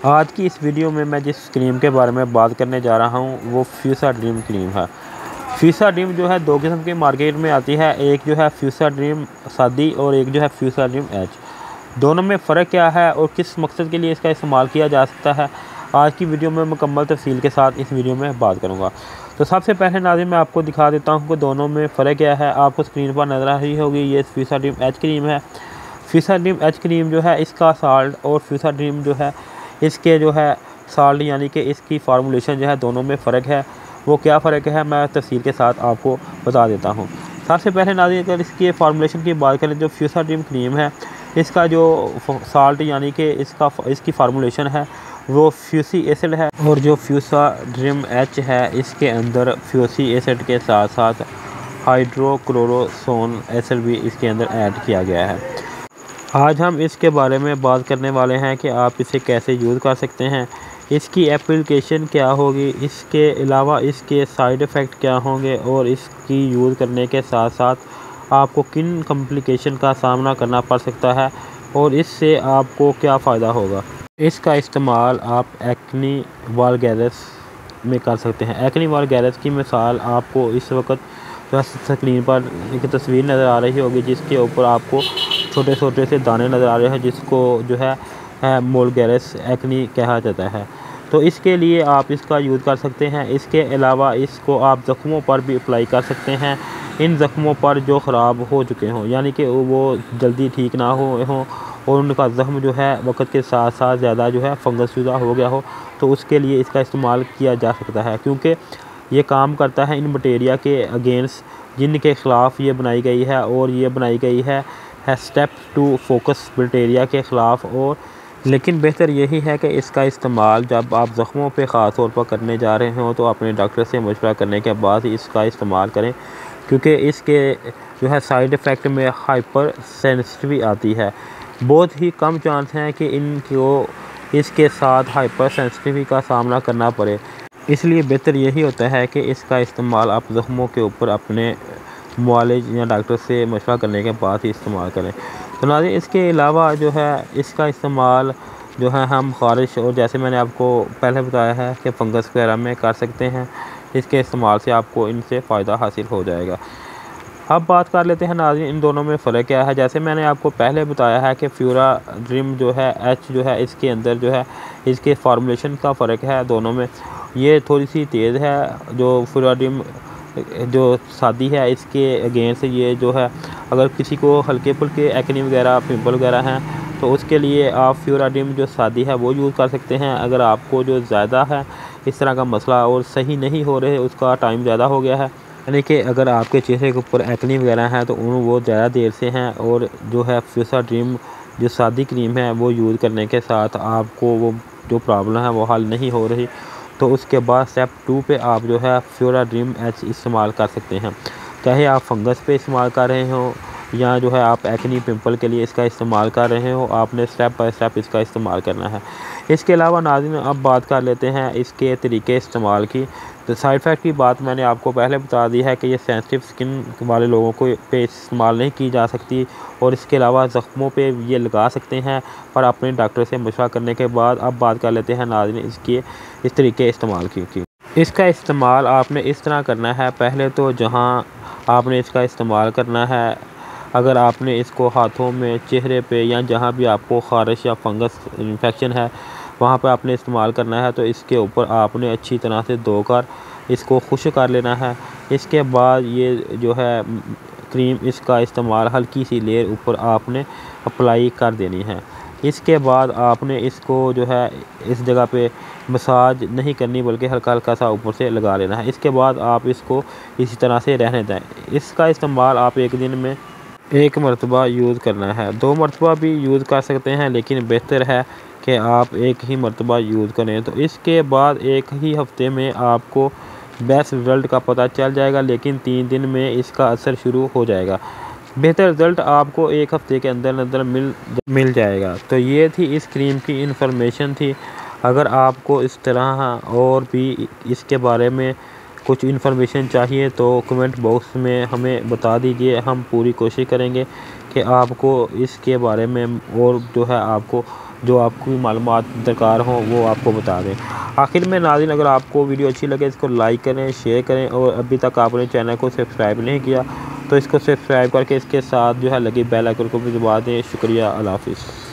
आज की इस वीडियो में मैं जिस क्रीम के बारे में बात करने जा रहा हूँ वो फ्यूसा ड्रीम क्रीम है। फ्यूसा ड्रीम जो है दो किस्म की मार्केट में आती है, एक जो है फ्यूसा ड्रीम सादी और एक जो है फ्यूसा ड्रीम एच। दोनों में फ़र्क क्या है और किस मकसद के लिए इसका इस्तेमाल किया जा सकता है, आज की वीडियो में मुकम्मल तफसील के साथ इस वीडियो में बात करूँगा। तो सबसे पहले नाज़रीन मैं आपको दिखा देता हूँ कि दोनों में फ़र्क क्या है। आपको स्क्रीन पर नज़र आ रही होगी, ये फ्यूसा ड्रीम एच क्रीम है। फ्यूसा ड्रीम एच क्रीम जो है इसका साल्ट और फ्यूसा ड्रीम जो है इसके जो है साल्ट यानी कि इसकी फार्मूलेशन जो है दोनों में फ़र्क है। वो क्या फ़र्क है मैं तफसील के साथ आपको बता देता हूँ। सबसे पहले नाज़रीन अगर इसकी फार्मूलेशन की बात करें, जो फ्यूसा ड्रीम क्रीम है इसका जो साल्ट यानी कि इसकी फार्मूलेशन है वो फ्यूसी एसिड है, और जो फ्यूसा ड्रीम एच है इसके अंदर फ्यूसी एसिड के साथ साथ हाइड्रोक्लोरोसोन एसिड भी इसके अंदर ऐड किया गया है। आज हम इसके बारे में बात करने वाले हैं कि आप इसे कैसे यूज़ कर सकते हैं, इसकी एप्लीकेशन क्या होगी, इसके अलावा इसके साइड इफ़ेक्ट क्या होंगे और इसकी यूज़ करने के साथ साथ आपको किन कॉम्प्लिकेशन का सामना करना पड़ सकता है और इससे आपको क्या फ़ायदा होगा। इसका इस्तेमाल आप एक्नी वल्गैरिस में कर सकते हैं। एक्नी वल्गैरिस की मिसाल आपको इस वक्त स्क्रीन पर एक तस्वीर नज़र आ रही होगी जिसके ऊपर आपको छोटे छोटे से दाने नज़र आ रहे हैं, जिसको जो है वल्गैरिस एक्नी कहा जाता है। तो इसके लिए आप इसका यूज़ कर सकते हैं। इसके अलावा इसको आप ज़ख्मों पर भी अप्लाई कर सकते हैं। इन ज़ख्मों पर जो ख़राब हो चुके हों यानी कि वो जल्दी ठीक ना हों और उनका ज़ख्म जो है वक्त के साथ साथ ज़्यादा जो है फंगस शुदा हो गया हो, तो उसके लिए इसका इस्तेमाल किया जा सकता है, क्योंकि ये काम करता है इन बैक्टीरिया के अगेंस्ट जिनके ख़िलाफ़ ये बनाई गई है। और ये बनाई गई है स्टेप टू फोकस बैक्टीरिया के ख़िलाफ़। और लेकिन बेहतर यही है कि इसका इस्तेमाल जब आप ज़ख्मों पे ख़ास तौर पर करने जा रहे हों तो अपने डॉक्टर से मशवरा करने के बाद ही इसका इस्तेमाल करें, क्योंकि इसके जो है साइड इफ़ेक्ट में हाइपर सेंसिटिविटी आती है। बहुत ही कम चांस हैं कि इनको इसके साथ हाइपर सेंसिटिविटी का सामना करना पड़े, इसलिए बेहतर यही होता है कि इसका इस्तेमाल आप ज़ख्मों के ऊपर अपने मुआलिज या डॉक्टर से मशवरा करने के बाद ही इस्तेमाल करें। तो नाज़रीन इसके अलावा जो है इसका इस्तेमाल जो है हम ख़ारिश और जैसे मैंने आपको पहले बताया है कि फ़ंगस वगैरह में कर सकते हैं। इसके इस्तेमाल से आपको इनसे फ़ायदा हासिल हो जाएगा। अब बात कर लेते हैं नाज़रीन इन दोनों में फ़र्क क्या है। जैसे मैंने आपको पहले बताया है कि फ्यूरा ड्रीम जो है एच जो है इसके अंदर जो है इसके फार्मूलेशन का फ़र्क है दोनों में। ये थोड़ी सी तेज़ है जो फ्यूरा ड्रीम जो सादी है इसके अगेंस्ट ये जो है अगर किसी को हल्के फुल्के एक्नी वगैरह पिंपल वगैरह हैं तो उसके लिए आप फ्यूरा ड्रीम जो सादी है वो यूज़ कर सकते हैं। अगर आपको जो ज़्यादा है इस तरह का मसला और सही नहीं हो रहे, उसका टाइम ज़्यादा हो गया है, यानी कि अगर आपके चेहरे के ऊपर एक्नी वगैरह हैं तो वो ज़्यादा देर से हैं और जो है फ्यूसा ड्रीम जो सादी क्रीम है वो यूज़ करने के साथ आपको वो जो प्रॉब्लम है वो हल नहीं हो रही, तो उसके बाद स्टेप 2 पे आप जो है फ्यूरा ड्रीम एच इस्तेमाल कर सकते हैं। चाहे आप फंगस पे इस्तेमाल कर रहे हो या जो है आप एक्नी पिंपल के लिए इसका इस्तेमाल कर रहे हो, आपने स्टेप बाय स्टेप इसका इस्तेमाल करना है। इसके अलावा नाज़रीन अब बात कर लेते हैं इसके तरीके इस्तेमाल की। तो साइड इफ़ेक्ट की बात मैंने आपको पहले बता दी है कि ये सेंसिटिव स्किन वाले लोगों को पे इस्तेमाल नहीं की जा सकती, और इसके अलावा ज़ख्मों पे ये लगा सकते हैं पर अपने डॉक्टर से मशवरा करने के बाद। अब बात कर लेते हैं नाज़रीन इसके इस तरीके इस्तेमाल की। इसका इस्तेमाल आपने इस तरह करना है, पहले तो जहाँ आपने इसका इस्तेमाल करना है, अगर आपने इसको हाथों में, चेहरे पे या जहाँ भी आपको ख़ारिश या फंगस इन्फेक्शन है वहाँ पे आपने इस्तेमाल करना है, तो इसके ऊपर आपने अच्छी तरह से धोकर इसको खुश कर लेना है। इसके बाद ये जो है क्रीम इसका इस्तेमाल हल्की सी लेयर ऊपर आपने अप्लाई कर देनी है। इसके बाद आपने इसको जो है इस जगह पे मसाज नहीं करनी बल्कि हल्का हल्का सा ऊपर से लगा लेना है। इसके बाद आप इसको इसी तरह से रहने दें। इसका इस्तेमाल आप एक दिन में एक मरतबा यूज़ करना है, 2 मरतबा भी यूज़ कर सकते हैं, लेकिन बेहतर है कि आप एक ही मरतबा यूज़ करें। तो इसके बाद एक ही हफ़्ते में आपको बेस्ट रिज़ल्ट का पता चल जाएगा, लेकिन 3 दिन में इसका असर शुरू हो जाएगा। बेहतर रिज़ल्ट आपको एक हफ़्ते के अंदर अंदर मिल जाएगा। तो ये थी इस क्रीम की इन्फॉर्मेशन थी। अगर आपको इस तरह और भी इसके बारे में कुछ इन्फॉर्मेशन चाहिए तो कमेंट बॉक्स में हमें बता दीजिए, हम पूरी कोशिश करेंगे कि आपको इसके बारे में और जो है आपको जो आपको भी मालूमात दरकार हो वो आपको बता दें। आखिर में नाज़रीन, अगर आपको वीडियो अच्छी लगे इसको लाइक करें, शेयर करें, और अभी तक आपने चैनल को सब्सक्राइब नहीं किया तो इसको सब्सक्राइब करके इसके साथ जो है लगी बेल आइकन को भी दबा दें। शुक्रिया, अल्लाह हाफ़िज़।